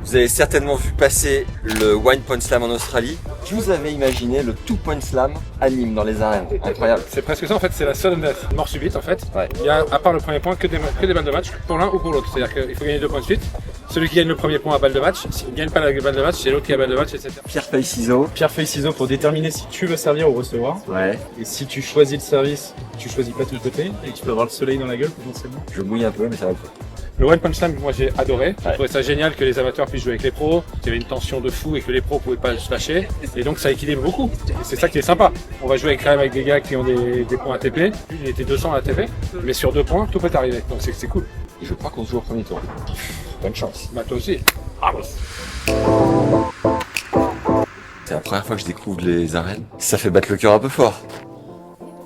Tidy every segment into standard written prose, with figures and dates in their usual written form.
Vous avez certainement vu passer le Wine Point Slam en Australie. Vous avez imaginé le Two Point Slam à Nîmes dans les arènes. Incroyable. C'est presque ça en fait, c'est la seule mort subite en fait. Ouais. Il y a à part le premier point que des balles de match pour l'un ou pour l'autre. C'est-à-dire qu'il faut gagner 2 points de suite. Celui qui gagne le premier point à balle de match, s'il ne gagne pas la balle de match, c'est l'autre qui a balle de match, etc. Pierre, feuille, ciseaux. Pierre, feuille, ciseaux pour déterminer si tu veux servir ou recevoir. Ouais. Et si tu choisis le service, tu choisis pas tout le côté et tu peux avoir le soleil dans la gueule potentiellement. Je mouille un peu, mais ça va. Le One Punch Slam, moi j'ai adoré. Je Ouais. trouvais ça génial que les amateurs puissent jouer avec les pros, qu'il y avait une tension de fou et que les pros pouvaient pas se lâcher. Et donc ça équilibre beaucoup. Et c'est ça qui est sympa. On va jouer quand même avec des gars qui ont des points ATP. Il était 200 à ATP, mais sur 2 points, tout peut arriver. Donc c'est cool. Et je crois qu'on se joue au premier tour. Bonne chance. Bah toi aussi. C'est la première fois que je découvre les arènes. Ça fait battre le cœur un peu fort.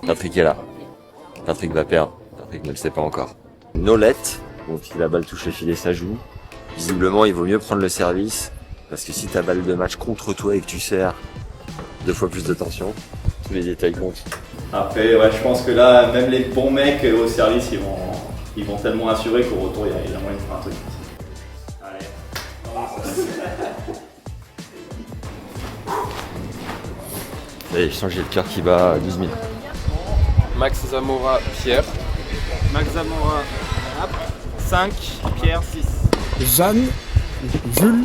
Patrick est là. Patrick va perdre. Patrick ne le sait pas encore. Nolette. Donc si la balle touche les filets, ça joue. Visiblement, il vaut mieux prendre le service. Parce que si ta balle de match contre toi et que tu sers 2 fois plus de tension, tous les détails comptent. Après, ouais, je pense que là, même les bons mecs au service, ils vont tellement assurer qu'au retour, il y a moyen de faire un truc. Allez. Et je sens que j'ai le cœur qui bat à 12 000. Max Zamora, Pierre. Max Zamora, 5, Pierre, 6. Jeanne, Jules,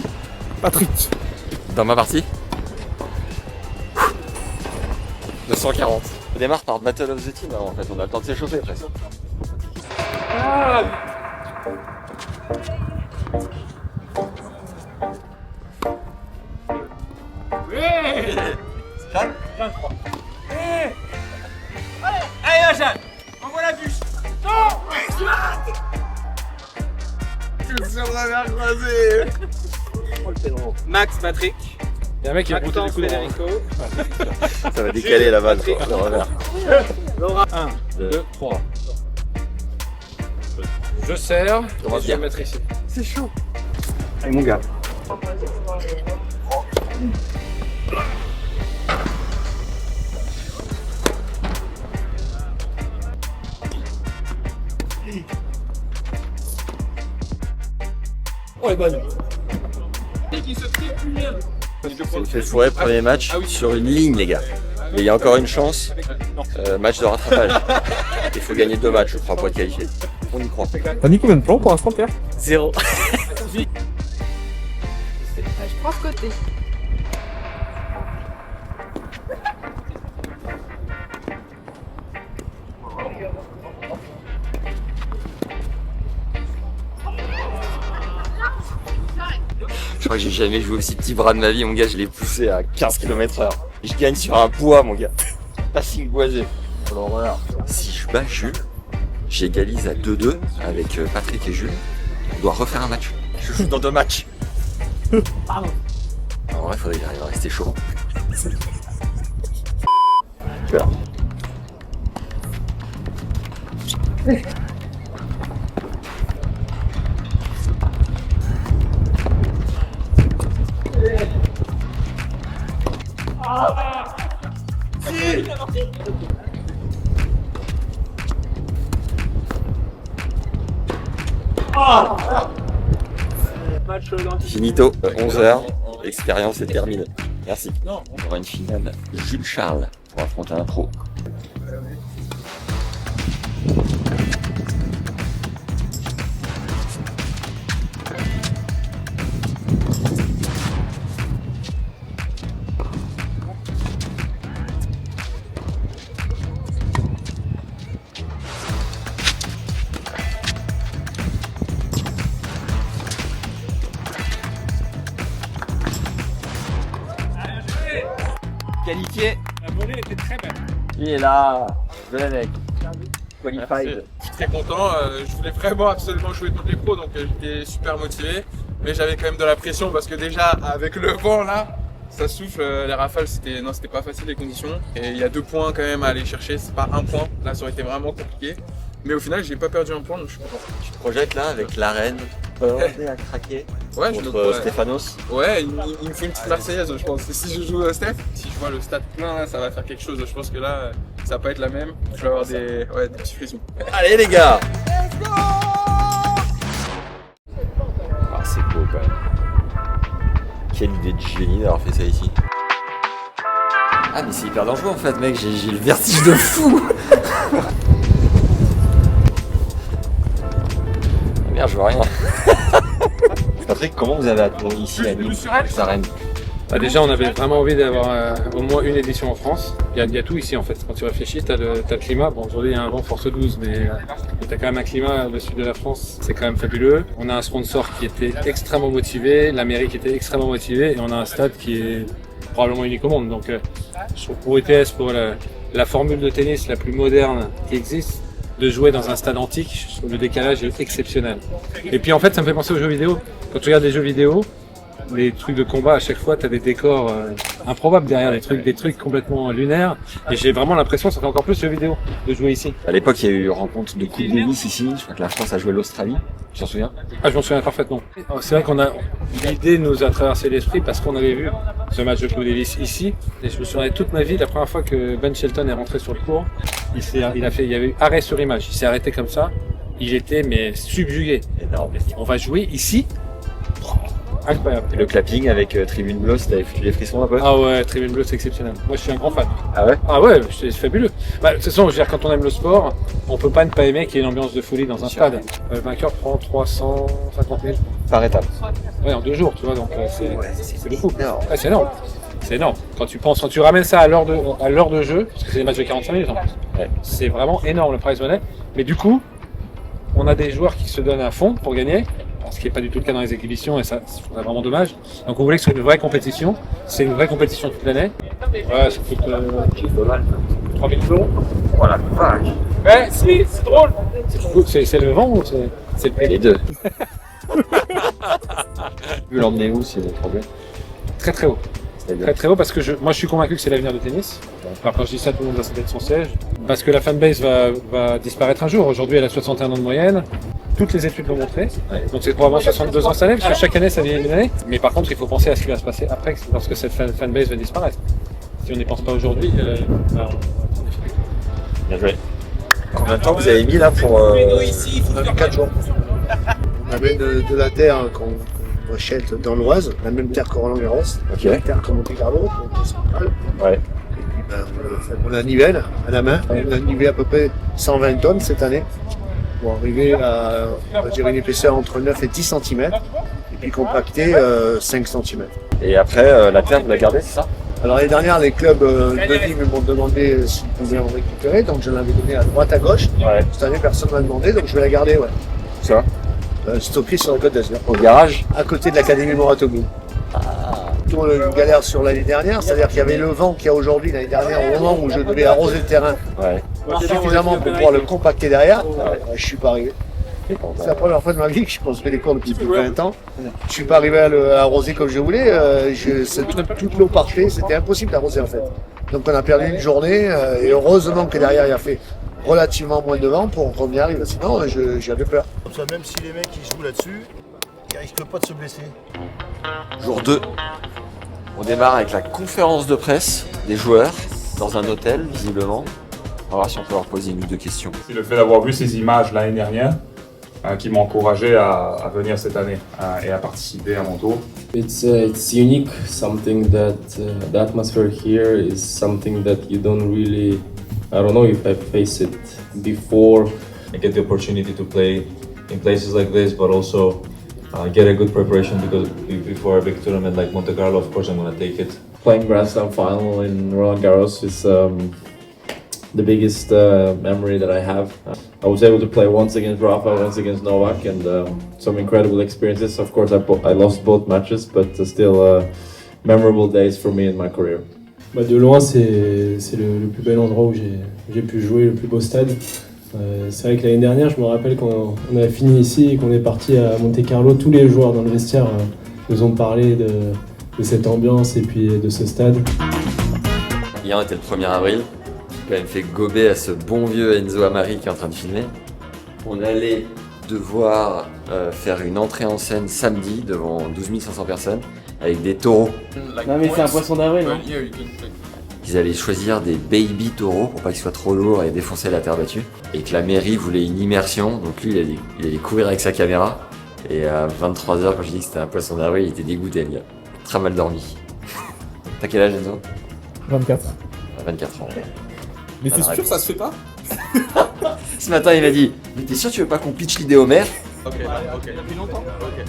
Patrick. Dans ma partie 240. On démarre par Battle of the Team, hein, en fait, on a le temps de s'échauffer presque. Allez, Jeanne, envoie la bûche. Max, Patrick. Il y a un mec qui a brouté Maxence, les coups Federico. Ça va décaler la balle, Patrick. le revers. 1, 2, 3. Je sers. Commence Je vais bien. me mettre ici. C'est chaud. Allez mon gars. Oh, les bonnes. C'est fait fourrer premier match sur une ligne, les gars. Mais il y a encore une chance. Match de rattrapage. Il faut gagner 2 matchs, je crois, pour être qualifié. On y croit. T'as mis combien de plans pour l'instant, Pierre? 0. Je prends ce côté. Je crois que j'ai jamais joué aussi petit bras de ma vie, mon gars. Je l'ai poussé à 15 km/h. Je gagne sur un poids, mon gars. Passing boisé. L'horreur. Si je bats Jules, j'égalise à 2-2 avec Patrick et Jules. On doit refaire un match. Je joue dans 2 matchs. Pardon. En vrai, faudrait que j'arrive à rester chaud. Super. Finito, 11h, l'expérience est terminée. Merci. On aura une finale Jules Charles pour affronter un pro. Qualifié. La volée était très belle. Il est là, le mec. Qualified. Je suis très content. Je voulais vraiment absolument jouer contre les pros, donc j'étais super motivé. Mais j'avais quand même de la pression parce que déjà, avec le vent là, ça souffle. Les rafales, c'était pas facile les conditions. Et il y a 2 points quand même à aller chercher. C'est pas un point. Là, ça aurait été vraiment compliqué. Mais au final, j'ai pas perdu un point, donc je suis content. Tu te projettes là avec l'arène, à craquer Ouais, je me contre Stéphanos. Ouais, il me faut une petite Marseillaise, je pense. Si je joue Steph, si je vois le stade plein, là, ça va faire quelque chose. Je pense que là, ça va pas être la même. Je vais avoir des petits frissons. Allez les gars. Ah, c'est beau quand même. Quelle idée de génie d'avoir fait ça ici. Ah mais c'est hyper dangereux en fait mec, j'ai le vertige de fou. Merde, je vois rien. Patrick, comment vous avez attendu ici à Nice, à Rennes? Bah déjà, on avait vraiment envie d'avoir au moins une édition en France. Il y a tout ici en fait. Quand tu réfléchis, t'as le climat. Bon, aujourd'hui, il y a un vent force 12, mais t'as quand même un climat au sud de la France. C'est quand même fabuleux. On a un sponsor qui était extrêmement motivé, la mairie qui était extrêmement motivée, et on a un stade qui est probablement unique au monde. Donc, je trouve pour ETS, pour la formule de tennis la plus moderne qui existe, de jouer dans un stade antique, je trouve le décalage est exceptionnel. Et puis en fait, ça me fait penser aux jeux vidéo. Quand tu regardes des jeux vidéo, les trucs de combat, à chaque fois, tu as des décors improbables derrière, des trucs complètement lunaires. Et j'ai vraiment l'impression que ça fait encore plus jeux vidéo de jouer ici. À l'époque, il y a eu une rencontre de Coupe Davis ici. Je crois que la France a joué l'Australie. Tu t'en souviens? Ah, je m'en souviens parfaitement. C'est vrai qu'on a l'idée nous a traversé l'esprit parce qu'on avait vu ce match de Coupe Davis ici. Et je me souviens toute ma vie, la première fois que Ben Shelton est rentré sur le court, il y avait eu arrêt sur image. Il s'est arrêté comme ça. Il était mais subjugué. Énorme. On va jouer ici. Incroyable. Et le clapping avec Tribune Bleue, t'avais foutu les frissons un peu? Ah ouais, Tribune Bleue, c'est exceptionnel. Moi, je suis un grand fan. Ah ouais? Ah ouais, c'est fabuleux. Bah, de toute façon, je veux dire, quand on aime le sport, on peut pas ne pas aimer qu'il y ait une ambiance de folie dans un stade. Le vainqueur prend 350 000. Par étape. Ouais, en 2 jours, tu vois, donc c'est beaucoup. énorme. Ouais, c'est énorme. C'est énorme. Quand tu ramènes ça à l'heure de jeu, parce que c'est des matchs de 45 minutes en plus, Ouais. c'est vraiment énorme le prize money. Mais du coup, on a des joueurs qui se donnent à fond pour gagner. Ce qui n'est pas du tout le cas dans les exhibitions et ça, c'est vraiment dommage. Donc on voulait que ce soit une vraie compétition. C'est une vraie compétition toute l'année. Ouais, ça coûte 3 000 €. Voilà, vache. Ouais, c'est drôle. C'est le vent ou c'est le prix? Les deux. Vous l'emmenez où si vous problème? Très très haut. Très très haut parce que moi je suis convaincu que c'est l'avenir du tennis. Alors quand je dis ça, tout le monde va s'entendre de son siège. Parce que la fanbase va disparaître un jour. Aujourd'hui elle a 61 ans de moyenne. Toutes les études l'ont montré. Donc c'est probablement 62 ans cette année, parce que chaque année ça vient une année. Mais par contre il faut penser à ce qui va se passer après, lorsque cette fanbase va disparaître. Si on n'y pense pas aujourd'hui, Bien joué. Combien de temps vous avez mis là pour... On a mis 4 jours. On amène de la terre qu'on achète dans l'Oise, la même terre que Roland Garros, Ok. la terre que Monte Carlo, donc central. Ouais. Et puis on la nivelle à la main. On a nivelé à peu près 120 tonnes cette année pour arriver à, on va dire, une épaisseur entre 9 et 10 cm et puis compacter 5 cm. Et après, la terre, vous la gardez, c'est ça? Alors l'année dernière, les clubs de Nîmes m'ont demandé s'ils pouvaient en récupérer, donc je l'avais donné à droite à gauche. Ouais. Cette année, personne ne m'a demandé, donc je vais la garder, ouais. Ça? Stocké sur la Côte d'Azur, Au garage? à côté de l'Académie Moratoglou. Plutôt une galère sur l'année dernière, c'est-à-dire qu'il y avait le vent qu'il y a aujourd'hui l'année dernière au moment où je devais arroser le terrain Ouais. suffisamment pour pouvoir le compacter derrière. Je suis pas arrivé. C'est la première fois de ma vie que je construis des cours depuis plus de 20 ans. Je suis pas arrivé à arroser comme je voulais. Toute l'eau partait, c'était impossible d'arroser en fait. Donc on a perdu une journée et heureusement que derrière il a fait relativement moins de vent pour qu'on y arrive. Sinon j'avais peur. Comme ça, même si les mecs ils jouent là-dessus, ils risquent pas de se blesser. Jour 2. On démarre avec la conférence de presse des joueurs dans un hôtel, visiblement. On va voir si on peut leur poser une ou deux questions. C'est le fait d'avoir vu ces images l'année dernière qui m'a encouragé à venir cette année et à participer à mon tour. It's unique, something that the atmosphere here is something that you don't really, I don't know if I faced it before. I get the opportunity to play in places like this, but also get a good preparation because before a big tournament like Monte Carlo, of course I'm going to take it. Playing Grand Slam final in Roland Garros is the biggest memory that I have. I was able to play once against Rafa, once against Novak, and some incredible experiences. Of course, I lost both matches, but still memorable days for me in my career. Bah de loin, c'est le plus bel endroit où j'ai pu jouer, le plus beau stade. C'est vrai que l'année dernière, je me rappelle quand on a fini ici et qu'on est parti à Monte Carlo, tous les joueurs dans le vestiaire nous ont parlé de cette ambiance et puis de ce stade. Hier, on était le 1er avril. J'ai quand même fait gober à ce bon vieux Enzo Amari qui est en train de filmer. On allait devoir faire une entrée en scène samedi devant 12 500 personnes avec des taureaux. Non mais c'est un poisson d'avril, non? Ils allaient choisir des baby taureaux pour pas qu'ils soient trop lourds et défoncer la terre battue. Et que la mairie voulait une immersion, donc lui il allait courir avec sa caméra. Et à 23h, quand je dis que c'était un poisson d'avril, il était dégoûté le gars. Très mal dormi. T'as quel âge, Enzo? 24. 24 ans. Mais c'est sûr, ça se fait pas? Ce matin, il m'a dit, mais t'es sûr tu veux pas qu'on pitch l'idée au maire? Ok, ok. Depuis longtemps? Ok.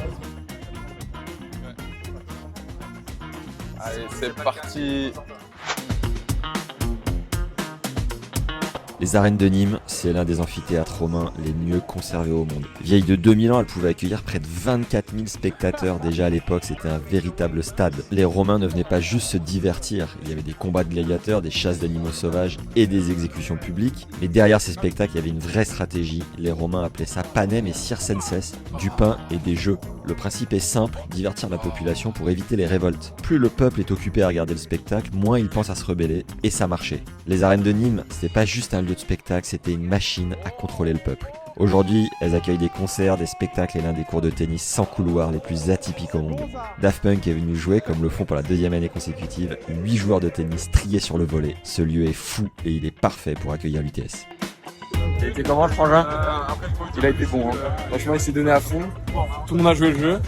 Allez, c'est parti. Les arènes de Nîmes, c'est l'un des amphithéâtres romains les mieux conservés au monde. Vieille de 2000 ans, elle pouvait accueillir près de 24 000 spectateurs. Déjà à l'époque, c'était un véritable stade. Les Romains ne venaient pas juste se divertir. Il y avait des combats de gladiateurs, des chasses d'animaux sauvages et des exécutions publiques. Mais derrière ces spectacles, il y avait une vraie stratégie. Les Romains appelaient ça panem et circenses, du pain et des jeux. Le principe est simple, divertir la population pour éviter les révoltes. Plus le peuple est occupé à regarder le spectacle, moins il pense à se rebeller, et ça marchait. Les arènes de Nîmes, c'était pas juste un lieu de spectacle, c'était une machine à contrôler le peuple. Aujourd'hui, elles accueillent des concerts, des spectacles et l'un des cours de tennis sans couloir les plus atypiques au monde. Daft Punk est venu jouer, comme le font pour la 2e année consécutive, 8 joueurs de tennis triés sur le volet. Ce lieu est fou et il est parfait pour accueillir l'UTS. C'était comment le frangin? Il a été bon, hein. Franchement, il s'est donné à fond. Tout le monde a joué le jeu.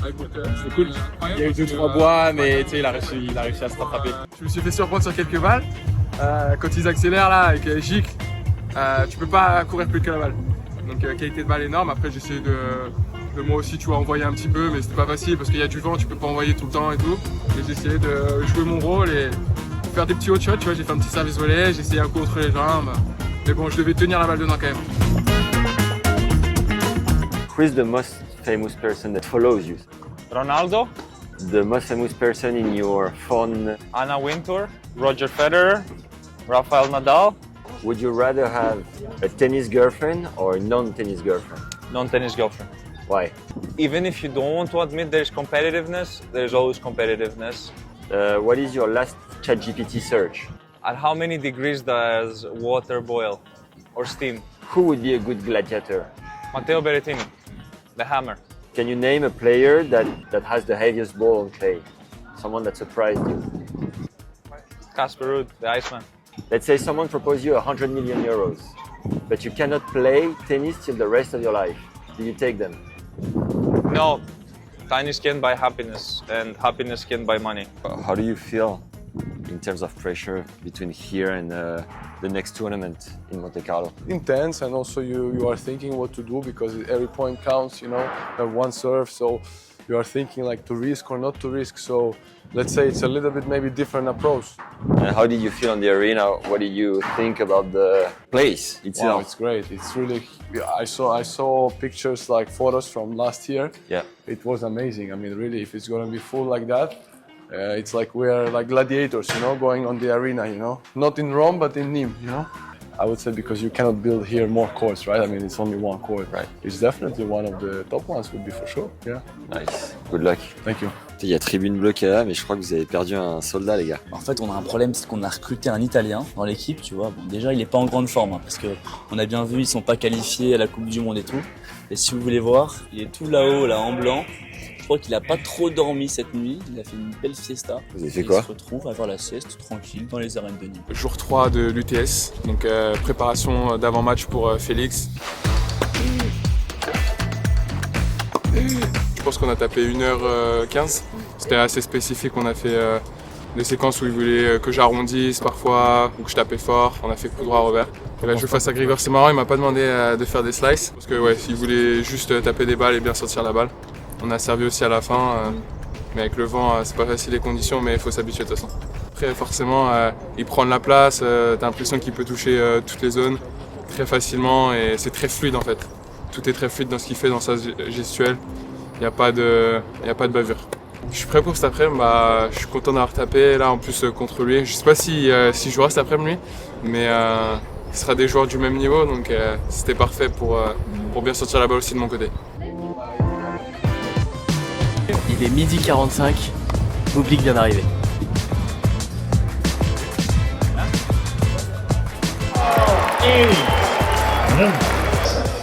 C'est cool. Il y a eu 2-3 bois, mais tu sais, il a réussi à se rattraper. Je me suis fait surprendre sur quelques balles. Quand ils accélèrent là avec les gicles, tu peux pas courir plus que la balle. Donc qualité de balle énorme. Après j'ai essayé de moi aussi, tu vois, envoyer un petit peu, mais c'était pas facile parce qu'il y a du vent, tu peux pas envoyer tout le temps et tout. Et j'ai essayé de jouer mon rôle et faire des petits hot shots, tu vois, j'ai fait un petit service volley, j'ai essayé un coup entre les jambes. Mais bon, je devais tenir la balle dedans quand même. Who is the most famous person that follows you? Ronaldo, The most famous person in your phone? Anna Wintour, Roger Federer, Rafael Nadal, Would you rather have a tennis girlfriend or a non-tennis girlfriend? non-tennis girlfriend. Why? Even if you don't want to admit there's competitiveness, there's always competitiveness. What is your last ChatGPT search? At how many degrees does water boil or steam? Who would be a good gladiator? Matteo Berrettini, the hammer. Can you name a player that has the heaviest ball on clay? Someone that surprised you? Casper Ruud, the Iceman. Let's say someone proposed you 100 million euros, but you cannot play tennis till the rest of your life. Do you take them? No, tennis can buy happiness and happiness can buy money. How do you feel in terms of pressure between here and the next tournament in Monte Carlo? Intense, and also you are thinking what to do because every point counts, you know, you have one serve, so you are thinking like to risk or not to risk. So let's say it's a little bit maybe different approach. And how did you feel on the arena? What did you think about the place itself? Wow, it's great. It's really, I saw pictures like photos from last year. Yeah. It was amazing. I mean, really, if it's gonna be full like that, it's like we're like gladiators, you know, going on the arena, you know, not in Rome but in Nîmes, you know. I would say because you cannot build here more courts, right? I mean, it's only one court. Right. It's definitely one of the top ones, would be for sure. Yeah. Nice. Good luck. Thank you. Il y a tribune bleue qui est là, mais je crois que vous avez perdu un soldat, les gars. En fait, on a un problème, c'est qu'on a recruté un Italien dans l'équipe, tu vois. Bon, déjà, il est pas en grande forme, hein, parce que on a bien vu, ils sont pas qualifiés à la Coupe du Monde et tout. Et si vous voulez voir, il est tout là-haut, là, en blanc. Je crois qu'il a pas trop dormi cette nuit. Il a fait une belle fiesta. Vous avez fait quoi? Il se retrouve à faire la sieste tranquille dans les arènes de Nîmes. Jour 3 de l'UTS, donc préparation d'avant-match pour Félix. Je pense qu'on a tapé 1h15. C'était assez spécifique, on a fait des séquences où il voulait que j'arrondisse parfois, ou que je tapais fort. On a fait coup droit revers. Et là, je joue face à Grigor, c'est marrant, il m'a pas demandé de faire des slices. Parce que ouais, il voulait juste taper des balles et bien sortir la balle. On a servi aussi à la fin, mais avec le vent, c'est pas facile les conditions, mais il faut s'habituer de toute façon. Après, forcément, il prend de la place, t'as l'impression qu'il peut toucher toutes les zones très facilement et c'est très fluide en fait. Tout est très fluide dans ce qu'il fait, dans sa gestuelle. Il n'y a pas de bavure. Je suis prêt pour cet après-midi, je suis content d'avoir tapé là en plus contre lui. Je sais pas si je jouerai cet après-midi, mais il sera des joueurs du même niveau, donc c'était parfait pour bien sortir la balle aussi de mon côté. Il est 12h45, Bublik vient d'arriver.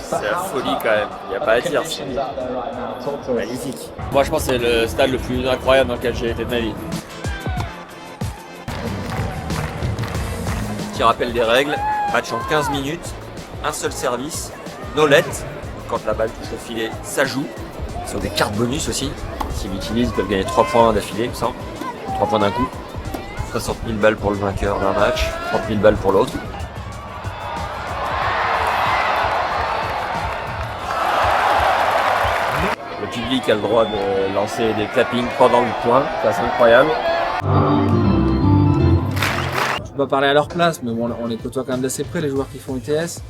C'est la folie quand même, il n'y a pas à dire, c'est magnifique. Moi je pense que c'est le stade le plus incroyable dans lequel j'ai été de ma vie. Qui rappelle des règles, match en 15 minutes, un seul service, no let, quand la balle touche au filet, ça joue. Ce sont des cartes bonus aussi, s'ils l'utilisent, ils peuvent gagner 3 points d'affilée, comme ça. 3 points d'un coup. 60 000 balles pour le vainqueur d'un match, 30 000 balles pour l'autre. Le public a le droit de lancer des clappings pendant le point, c'est incroyable. Je peux pas parler à leur place, mais bon, on les côtoie quand même d'assez près, les joueurs qui font ETS.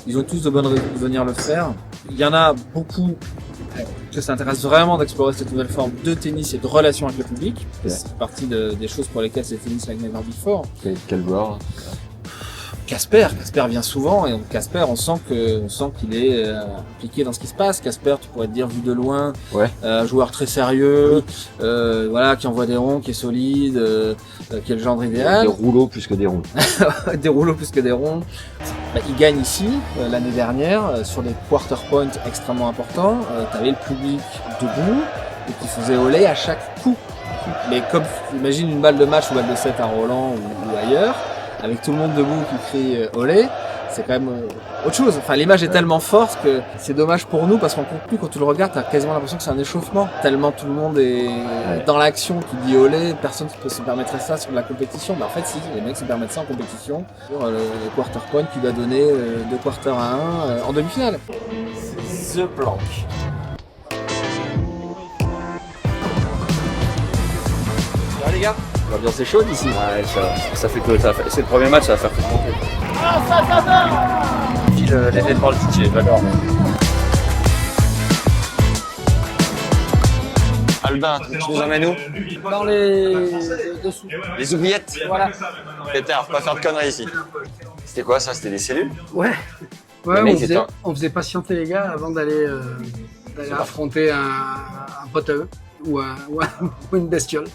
Ils ont tous de bonnes raisons de venir le faire. Il y en a beaucoup que ça intéresse vraiment d'explorer cette nouvelle forme de tennis et de relation avec le public. C'est partie des choses pour lesquelles c'est tennis like never before. Quel joueur? Casper vient souvent et donc Casper, on sent qu'il est impliqué dans ce qui se passe. Casper, tu pourrais te dire vu de loin, joueur très sérieux, voilà, qui envoie des ronds, qui est solide, qui est le genre idéal. Des rouleaux plus que des ronds. Des rouleaux plus que des ronds. Il gagne ici l'année dernière sur des quarter points extrêmement importants. T'avais le public debout et qui faisait olé à chaque coup. Mais comme imagine une balle de match ou balle de 7 à Roland ou ailleurs, avec tout le monde debout qui crie olé, c'est quand même autre chose. Enfin, l'image est tellement forte que c'est dommage pour nous parce qu'en contenu, quand tu le regardes, t'as quasiment l'impression que c'est un échauffement. Tellement tout le monde est dans l'action qui dit olé, personne ne peut se permettre ça sur de la compétition. Mais en fait, si, les mecs se permettent ça en compétition. Sur le quarter point qui doit donner 2 quarters à 1 en demi-finale. C'est The Plank. Ça va les gars? L'ambiance est chaude ici. Ouais, ça fait que c'est le premier match, ça va faire que monter. Puis l'événement, le DJ, j'adore. Albin, tu nous emmènes où? Dans les dessous. Les oubliettes? Voilà. Péter, faut pas faire de conneries ici. C'était quoi ça? C'était des cellules? Ouais. Ouais, on faisait patienter les gars avant d'aller affronter un pote à eux ou une bestiole.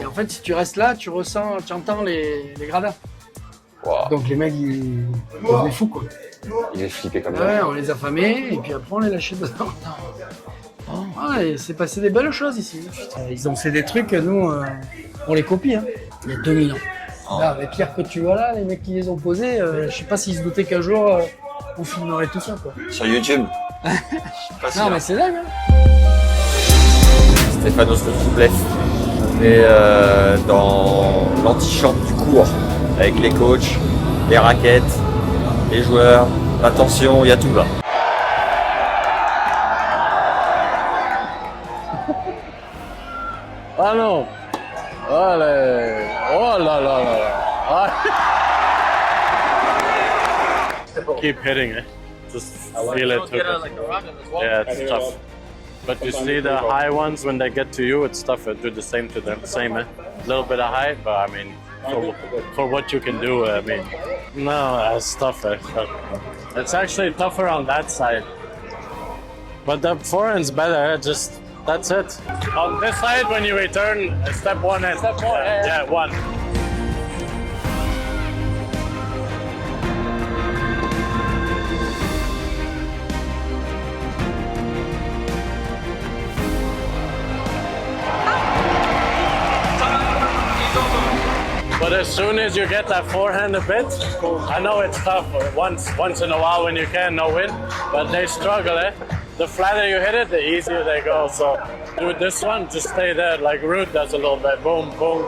Et en fait, si tu restes là, tu entends les gradins. Wow. Donc les mecs, ils devenaient fous quoi. Ils étaient flippés comme ça. Ouais, on les affamait et puis après on les lâchait dedans. Ouais, c'est passé des belles choses ici. Ils ont fait des trucs, nous, on les copie, hein. Il y a 2000 ans. Là, avec l'air que tu vois là, les mecs qui les ont posés, je sais pas s'ils se doutaient qu'un jour on filmerait tout ça quoi. Sur YouTube. Non mais c'est dingue hein. Stéphanos Le Souplef. Et dans l'antichambre du cours, avec les coachs, les raquettes, les joueurs, l'attention, il y a tout là. Ah non! Allez! Oh là là là là! Keep hitting it. Just feel it. Yeah, it's tough. But you see the high ones, when they get to you, it's tough to do the same to them. Same, eh? A little bit of height, but I mean, for what you can do, I mean, no, it's tough. It's actually tougher on that side. But the forehand's better, just, that's it. On this side, when you return, step one in. Step one, yeah, one. But as soon as you get that forehand a bit, I know it's tough once in a while when you can, no win, but they struggle, eh? The flatter you hit it, the easier they go. So with this one, just stay there like Ruud does a little bit, boom, boom.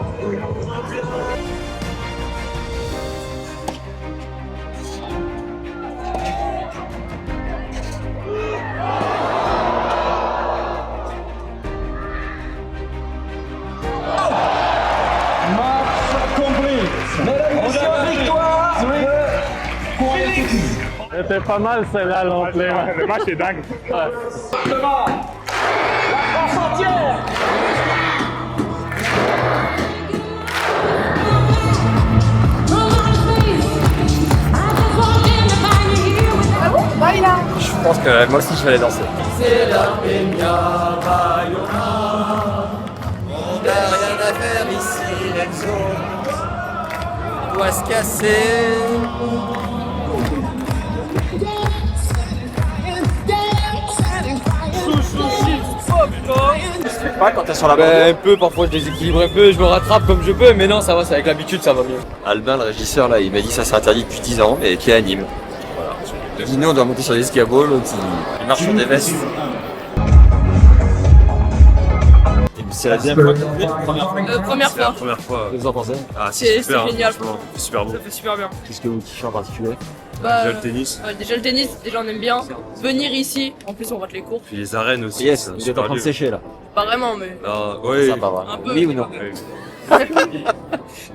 C'était pas mal celle-là, l'entrée. Le match est dingue. Ouais. Je pense que moi aussi je vais aller danser. C'est la Peña Bayona. On n'a rien à faire ici, Renzo. On doit se casser. Pas quand t'es sur la un peu, parfois je déséquilibre un peu, je me rattrape comme je peux, mais non, ça va, c'est avec l'habitude, ça va mieux. Albin, le régisseur, là, il m'a dit ça c'est interdit depuis 10 ans, et qui anime. Voilà. Dino doit monter sur les escabeaux, l'autre il marche sur des vestes. C'est la deuxième fois que vous venez? Première C'est la fois. première fois. Vous en pensez? Ah, C'est super, génial. franchement, c'est super beau. Ça fait super bien. Qu'est-ce que vous kiffez en particulier? Déjà le tennis. Déjà le tennis, déjà on aime bien. Venir ici, en plus on rate les cours. Puis les arènes aussi. Yes, c'est vous êtes super en train de lieu. sécher là. Pas vraiment, mais. Ah, oui. Sympa, vraiment. Un peu. Oui ou non? Oui.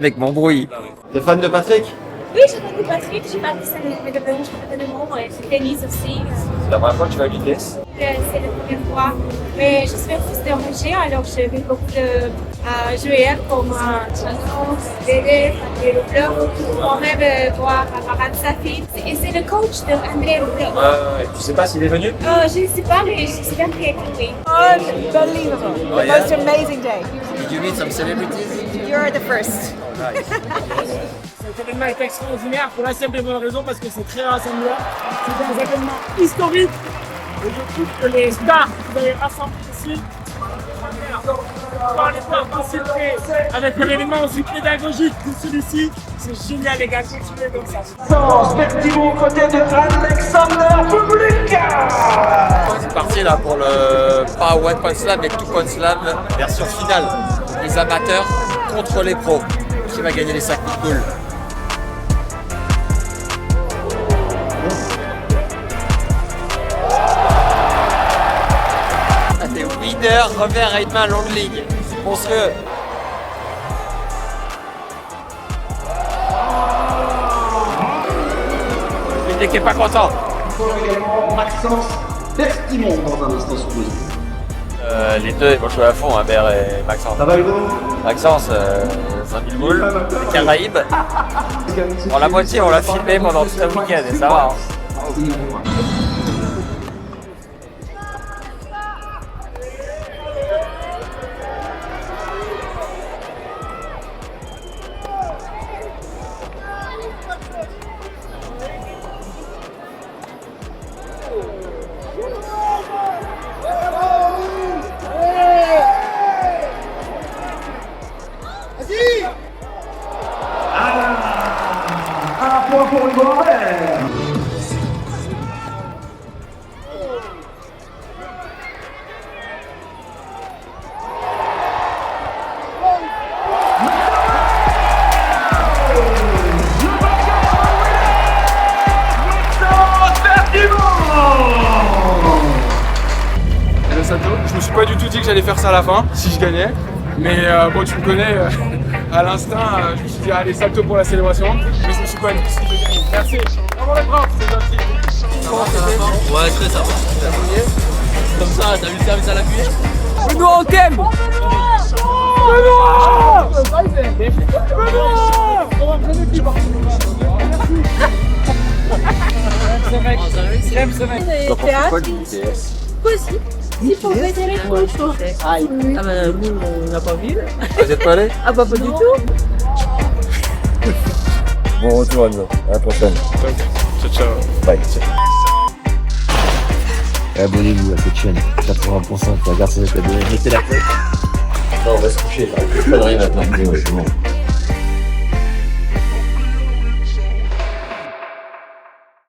Mec, m'embrouille. T'es fan de Patrick? Oui, je connais Patrick, j'ai participé à des championnats du monde et le tennis aussi. C'est la première fois que tu vas à l'UTS? C'est la première fois. Mais je suis fils de Roger, alors j'ai vu beaucoup de joueurs comme Chanson, Dédé, André Roublot. On rêve voir Marat Safin. Et c'est le coach de André Roublot. Tu sais pas s'il est venu? Je ne sais pas, mais je suis bien très oui. Unbelievable. Oh, The yeah? most amazing day. Did you meet some celebrities? You're the first. Cet événement est extraordinaire pour la simple et bonne raison parce que c'est très rassembleur. C'est un événement historique. Et je trouve que les stars que vous avez rassemblés ici, par les pouvoir participer avec un événement aussi pédagogique que celui-ci, c'est génial les gars, continuez comme ça. Perspectivo aux côtés de Alexander Bublik. C'est parti là pour le, pas One Punch Slam, mais Two Punch Slam, version finale. Les amateurs contre les pros. Qui va gagner les 5000 boules? Des winners, revers et main longue ligne. C'est monstrueux. Le qui est pas content. Maxence Pertimon dans un instant sous Les deux, ils vont jouer à fond, Hubert et Maxence. Ça va Hugo? Maxence, 5000 boules, les Caraïbes. Bon, la moitié, on l'a filmé pendant tout le week-end et ça va. Hein. Un point pour Hugo Robert. Je me suis pas du tout dit que j'allais faire ça à la fin, si je gagnais. Mais bon, tu me connais, à l'instinct, je me suis dit, allez, salto pour la célébration. Mais je me suis pas dit si je gagne. Merci. Vraiment les bras, c'est gentil. Ouais, très sympa. Comme ça, t'as vu le service à la cuisse? Benoît, on t'aime! J'aime ce mec. Così, si può vedere tutto. Ah bah nous on n'a pas vu. Vous êtes pas allé? Ah bah pas du tout. Bon retour Anno, à la prochaine. Ciao, ciao. Bye. Et abonnez-vous à cette chaîne, 80% qui regarde cette vidéo, mettez la cloche. Non, on va se coucher, pas de rien maintenant. C'est bon.